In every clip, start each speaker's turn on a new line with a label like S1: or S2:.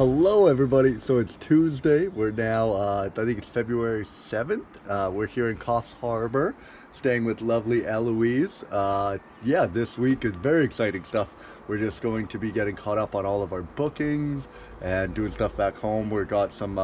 S1: Hello, everybody. So it's Tuesday. We're now, I think it's February 7th. We're here in Coffs Harbour, staying with lovely Eloise. Yeah, this week is very exciting stuff. We're just going to be getting caught up on all of our bookings and doing stuff back home. We got some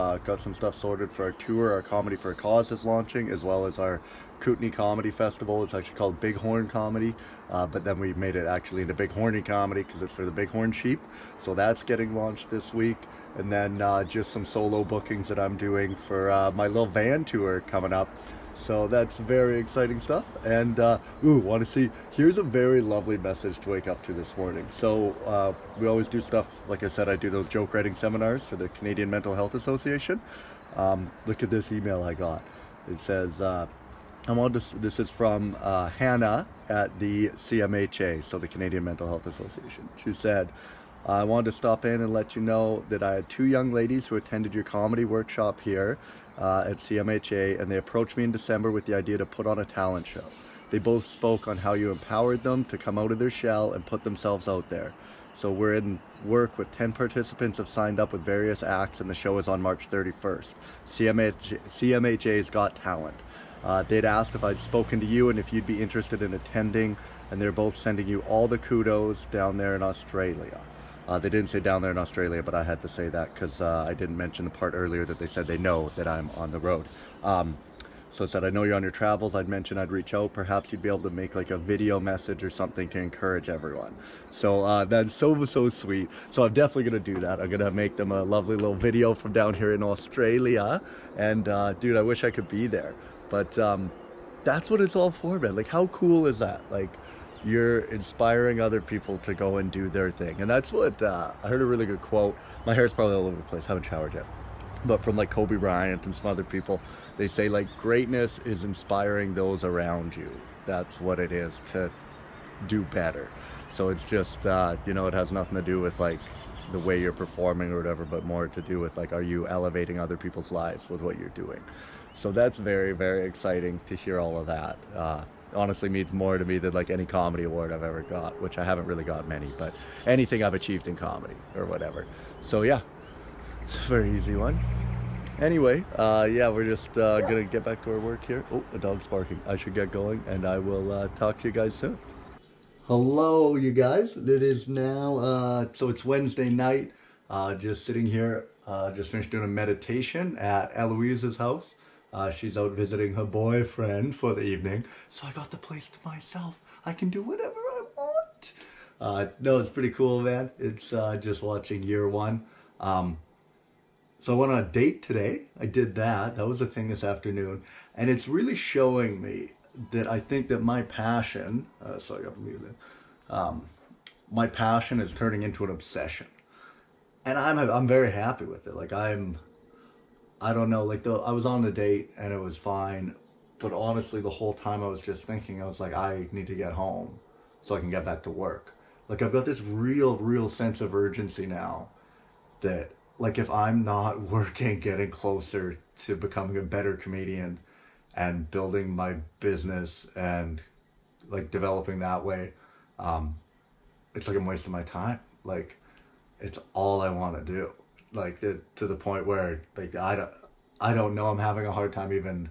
S1: stuff sorted for our tour. Our Comedy for a Cause is launching, as well as our Kootenai Comedy Festival. It's actually called Bighorn Comedy, but then we made it actually into Big Horny Comedy because it's for the Bighorn sheep. So that's getting launched this week. And then just some solo bookings that I'm doing for my little van tour coming up. So that's very exciting stuff. And want to see? Here's a very lovely message to wake up to this morning. So we always do stuff. Like I said, I do those joke writing seminars for the Canadian Mental Health Association. Look at this email I got. It says, this is from Hannah at the CMHA, so the Canadian Mental Health Association. She said, I wanted to stop in and let you know that I had two young ladies who attended your comedy workshop here at CMHA, and they approached me in December with the idea to put on a talent show. They both spoke on how you empowered them to come out of their shell and put themselves out there. So we're in work with 10 participants have signed up with various acts, and the show is on March 31st. CMHA's Got Talent. They'd asked if I'd spoken to you and if you'd be interested in attending, and they're both sending you all the kudos down there in Australia. They didn't say down there in Australia, but I had to say that because I didn't mention the part earlier that they said they know that I'm on the road. So it said, I know you're on your travels. I'd mentioned I'd reach out. Perhaps you'd be able to make like a video message or something to encourage everyone. So that's so sweet. So I'm definitely going to do that. I'm going to make them a lovely little video from down here in Australia. And dude, I wish I could be there. But that's what it's all for, man. Like, how cool is that? Like, you're inspiring other people to go and do their thing. And that's what I heard a really good quote. My hair's probably all over the place. Haven't showered yet. But from like Kobe Bryant and some other people, they say like greatness is inspiring those around you. That's what it is to do better. So it's just, it has nothing to do with like the way you're performing or whatever, but more to do with like, are you elevating other people's lives with what you're doing? So that's very, very exciting to hear all of that. Honestly means more to me than like any comedy award I've ever got, which I haven't really got many, but anything I've achieved in comedy or whatever. So yeah, it's a very easy one. Anyway, yeah, we're just gonna get back to our work here. Oh, a dog's barking. I should get going, and I will talk to you guys soon. Hello, you guys. It is now, so it's Wednesday night. Just sitting here, just finished doing a meditation at Eloise's house. She's out visiting her boyfriend for the evening, so I got the place to myself. I can do whatever I want. No, it's pretty cool, man. It's just watching year one. So I went on a date today. I did that. That was a thing this afternoon. And it's really showing me that I think that my passion, sorry, I got muted. My passion is turning into an obsession. And I'm very happy with it. Like I don't know, like I was on the date and it was fine. But honestly, the whole time I was just thinking, I was like, I need to get home so I can get back to work. Like I've got this real sense of urgency now that like if I'm not working, getting closer to becoming a better comedian and building my business and like developing that way, it's like I'm wasting my time. Like it's all I want to do. Like to the point where like I don't know. I'm having a hard time even.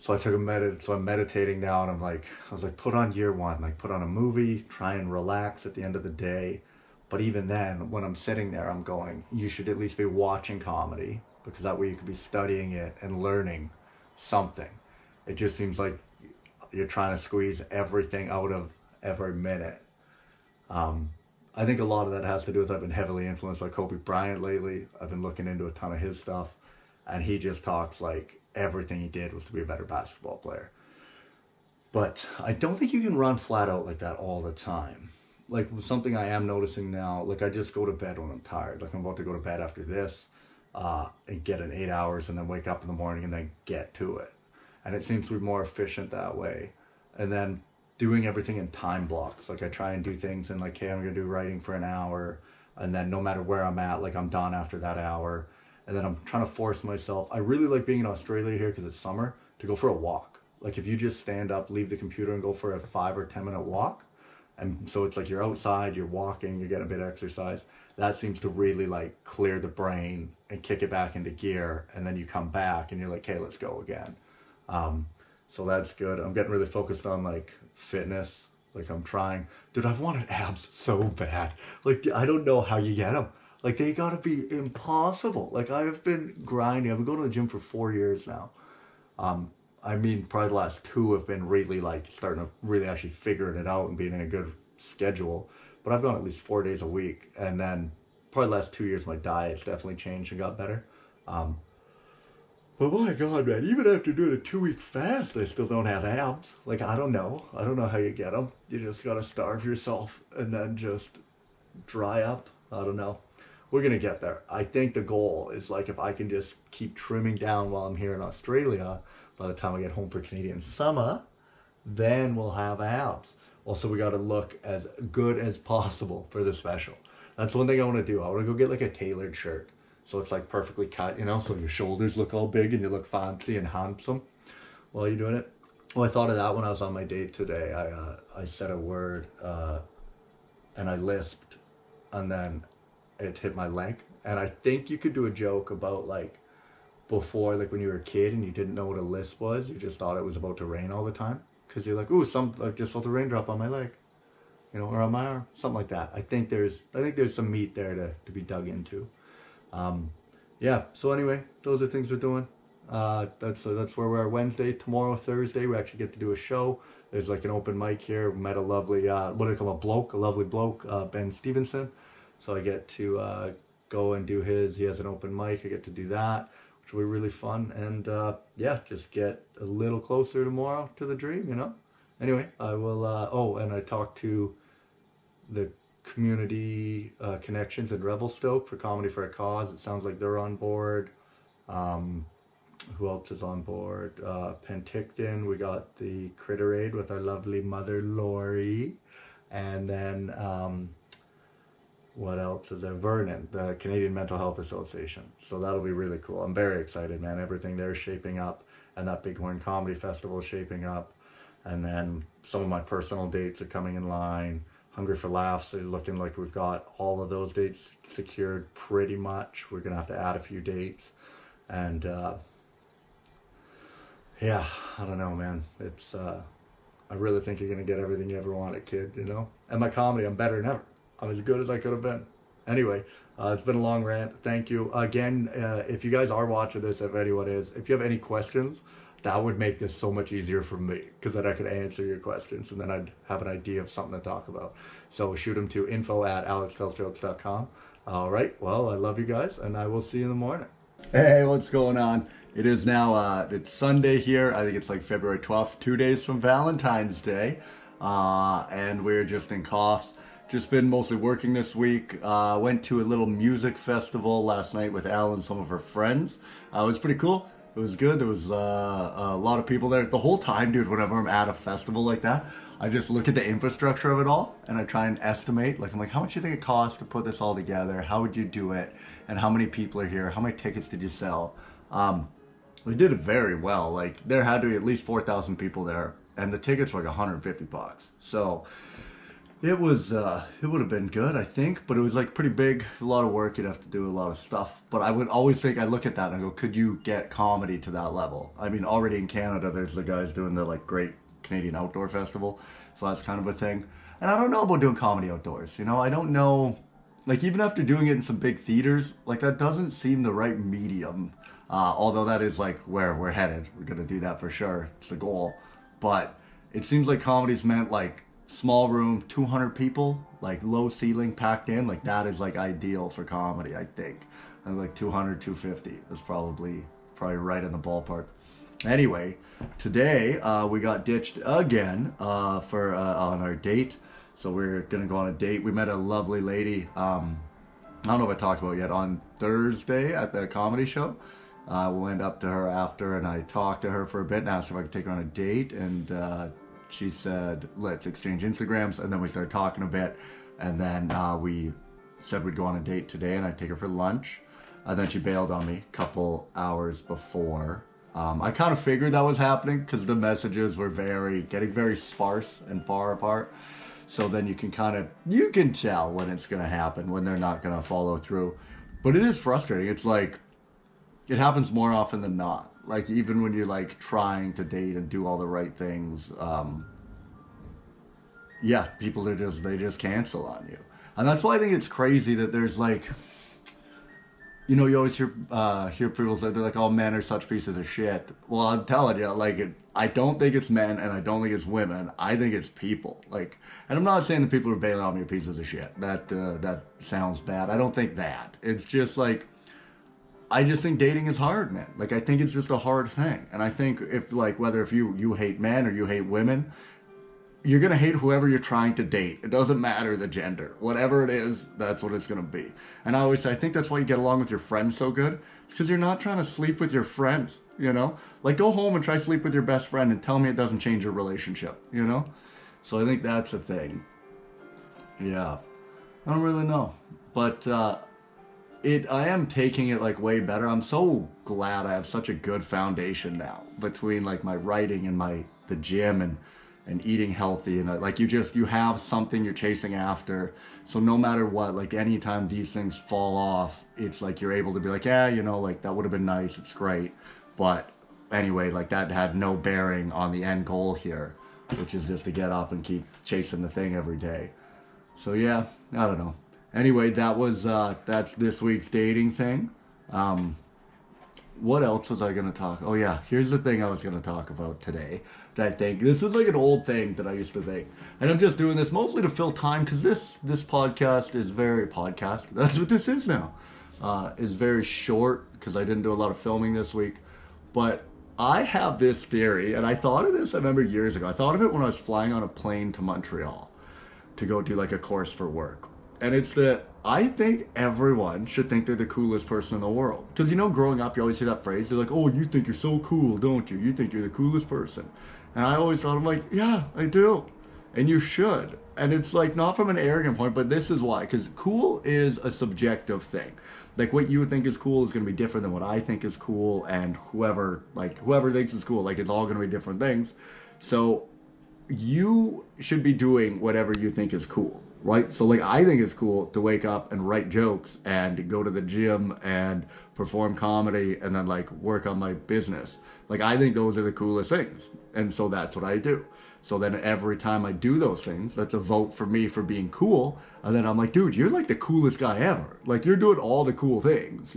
S1: So I took so I'm meditating now, and I was like, put on year one, like put on a movie, try and relax at the end of the day. But even then, when I'm sitting there, I'm going, you should at least be watching comedy because that way you could be studying it and learning something. It just seems like you're trying to squeeze everything out of every minute. I think a lot of that has to do with I've been heavily influenced by Kobe Bryant lately. I've been looking into a ton of his stuff, and he just talks like everything he did was to be a better basketball player. But I don't think you can run flat out like that all the time. Like something I am noticing now, like I just go to bed when I'm tired. Like I'm about to go to bed after this and get an 8 hours and then wake up in the morning and then get to it. And it seems to be more efficient that way. And then doing everything in time blocks. Like I try and do things and like, hey, I'm going to do writing for an hour. And then no matter where I'm at, like I'm done after that hour. And then I'm trying to force myself. I really like being in Australia here because it's summer to go for a walk. Like if you just stand up, leave the computer and go for a 5 or 10 minute walk, And so it's like you're outside, you're walking, you're getting a bit of exercise. That seems to really like clear the brain and kick it back into gear. And then you come back and you're like, hey, let's go again. Um, so that's good. I'm getting really focused on like fitness. Like I'm trying, dude, I've wanted abs so bad. Like I don't know how you get them. Like they gotta be impossible. Like I've been grinding. I've been going to the gym for 4 years now. I mean, probably the last two have been really like starting to really actually figuring it out and being in a good schedule. But I've gone at least 4 days a week, and then probably the last 2 years my diet's definitely changed and got better. Um, but my God, man, even after doing a 2 week fast, I still don't have abs. Like I don't know. I don't know how you get them. You just gotta starve yourself and then just dry up. I don't know. We're gonna get there. I think the goal is like if I can just keep trimming down while I'm here in Australia, by the time I get home for Canadian summer, then we'll have abs. Also, we gotta look as good as possible for the special. That's one thing I wanna do. I wanna go get like a tailored shirt. So it's like perfectly cut, you know, so your shoulders look all big and you look fancy and handsome while you're doing it. Well, I thought of that when I was on my date today. I said a word and I lisped, and then it hit my leg. And I think you could do a joke about like before, like when you were a kid and you didn't know what a lisp was, you just thought it was about to rain all the time because you're like, ooh, I just felt a raindrop on my leg, you know, or on my arm, something like that. I think there's some meat there to be dug into. Yeah. So anyway, those are things we're doing. That's where we are Wednesday. Tomorrow, Thursday, we actually get to do a show. There's like an open mic here. We met a lovely, what do they call a lovely bloke, Ben Stevenson. So I get to go and do his. He has an open mic. I get to do that, which will be really fun. And yeah, just get a little closer tomorrow to the dream, you know. Anyway, I will. Oh, and I talked to the community connections in Revelstoke for Comedy for a Cause. It sounds like they're on board. Who else is on board? Penticton. We got the Critter Aid with our lovely mother Lori, and then what else is there? Vernon, the Canadian Mental Health Association. So that'll be really cool. I'm very excited, man. Everything there is shaping up, and that Bighorn Comedy Festival is shaping up, and then some of my personal dates are coming in line. Hungry for Laughs are looking like we've got all of those dates secured pretty much. We're gonna have to add a few dates, and yeah, I don't know, man. It's I really think you're gonna get everything you ever wanted, kid. You know. And my comedy, I'm better than ever. I'm as good as I could have been. Anyway, it's been a long rant. Thank you again. If you guys are watching this, if anyone is, if you have any questions, that would make this so much easier for me, because then I could answer your questions and then I'd have an idea of something to talk about. So shoot them to info@alextellsjokes.com. All right. Well, I love you guys, and I will see you in the morning. Hey, what's going on? It is now, it's Sunday here. I think it's like February 12th, 2 days from Valentine's Day. And we're just in Coffs. Just been mostly working this week. Went to a little music festival last night with Elle and some of her friends. It was pretty cool. It was good. There was a lot of people there. The whole time, dude, whenever I'm at a festival like that, I just look at the infrastructure of it all and I try and estimate. Like, I'm like, how much do you think it costs to put this all together? How would you do it? And how many people are here? How many tickets did you sell? We did it very well. Like, there had to be at least 4,000 people there, and the tickets were like $150. So it was, it would have been good, I think, but it was like pretty big, a lot of work, you'd have to do a lot of stuff. But I would always think, I look at that and I go, could you get comedy to that level? I mean, already in Canada, there's the guys doing the like Great Canadian Outdoor Festival, so that's kind of a thing. And I don't know about doing comedy outdoors, you know, I don't know, like even after doing it in some big theaters, like that doesn't seem the right medium. Although that is like where we're headed. We're gonna do that for sure, it's the goal. But it seems like comedy's meant like small room, 200 people, like low ceiling packed in, like that is like ideal for comedy, I think. And like 200, 250 is probably right in the ballpark. Anyway, today we got ditched again for on our date. So we're gonna go on a date. We met a lovely lady. I don't know if I talked about it yet. On Thursday at the comedy show, we went up to her after, and I talked to her for a bit and asked her if I could take her on a date, and she said, let's exchange Instagrams, and then we started talking a bit, and then we said we'd go on a date today, and I'd take her for lunch, and then she bailed on me a couple hours before. I kind of figured that was happening, because the messages were getting very sparse and far apart, So then you can tell when it's going to happen, when they're not going to follow through. But it is frustrating. It's like, it happens more often than not. Like, even when you're like trying to date and do all the right things, yeah, people they just cancel on you. And that's why I think it's crazy that there's like, you always hear people say they're like, "Oh, men are such pieces of shit." Well, I'm telling you, like, I don't think it's men, and I don't think it's women. I think it's people. Like, and I'm not saying the people who are bailing on me are pieces of shit. That sounds bad. I don't think that. It's just like, I just think dating is hard, man. Like, I think it's just a hard thing, and I think whether if you hate men or you hate women, you're going to hate whoever you're trying to date. It doesn't matter the gender. Whatever it is, that's what it's going to be. And I always say, I think that's why you get along with your friends so good. It's because you're not trying to sleep with your friends, Like, go home and try sleep with your best friend and tell me it doesn't change your relationship, So I think that's a thing. Yeah. I don't really know. But I am taking it, like, way better. I'm so glad I have such a good foundation now between, like, my writing and the gym and eating healthy, and like you have something you're chasing after, so no matter what, like anytime these things fall off, it's like you're able to be like, yeah, like that would have been nice, it's great, but anyway, like that had no bearing on the end goal here, which is just to get up and keep chasing the thing every day. So yeah, I don't know. Anyway, that's this week's dating thing. What else was I going to talk? Oh yeah, here's the thing I was going to talk about today. That I think this was like an old thing that I used to think, and I'm just doing this mostly to fill time because this podcast is very podcast. That's what this is now. Is very short because I didn't do a lot of filming this week, but I have this theory, and I thought of this. I remember years ago. I thought of it when I was flying on a plane to Montreal to go do like a course for work. And it's that I think everyone should think they're the coolest person in the world. Because, growing up, you always hear that phrase. They're like, "Oh, you think you're so cool, don't you? You think you're the coolest person." And I always thought, I'm like, yeah, I do. And you should. And it's like, not from an arrogant point, but this is why. Because cool is a subjective thing. Like, what you would think is cool is going to be different than what I think is cool. And whoever thinks is cool, like, it's all going to be different things. So you should be doing whatever you think is cool, right? So like, I think it's cool to wake up and write jokes and go to the gym and perform comedy and then like work on my business. Like, I think those are the coolest things, and so that's what I do. So then every time I do those things, that's a vote for me for being cool. And then I'm like, dude, you're like the coolest guy ever. Like, you're doing all the cool things,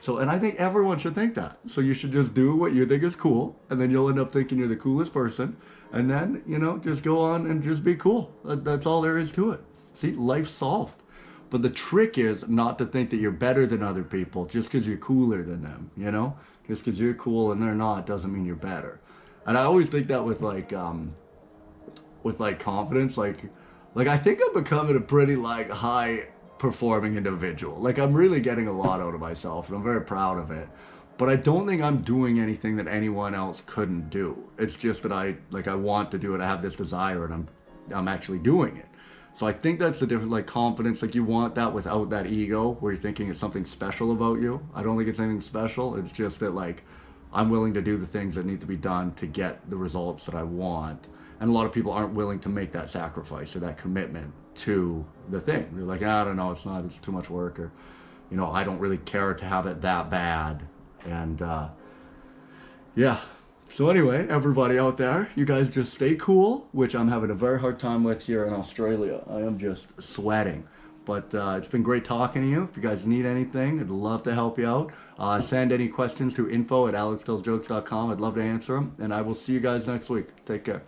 S1: So, and I think everyone should think that. So you should just do what you think is cool, and then you'll end up thinking you're the coolest person. And then, just go on and just be cool. That's all there is to it. See, life's solved. But the trick is not to think that you're better than other people just because you're cooler than them, Just because you're cool and they're not doesn't mean you're better. And I always think that with confidence, like I think I'm becoming a pretty like high performing individual. Like, I'm really getting a lot out of myself, and I'm very proud of it. But I don't think I'm doing anything that anyone else couldn't do. It's just that I want to do it. I have this desire, and I'm actually doing it. So I think that's the difference, like confidence. Like, you want that without that ego where you're thinking it's something special about you. I don't think it's anything special. It's just that, like, I'm willing to do the things that need to be done to get the results that I want. And a lot of people aren't willing to make that sacrifice or that commitment to the thing. They're like, I don't know, it's too much work, or, I don't really care to have it that bad. And yeah. So anyway, everybody out there, you guys just stay cool, which I'm having a very hard time with here in Australia. I am just sweating. But it's been great talking to you. If you guys need anything, I'd love to help you out. Send any questions to info@alextellsjokes.com. I'd love to answer them. And I will see you guys next week. Take care.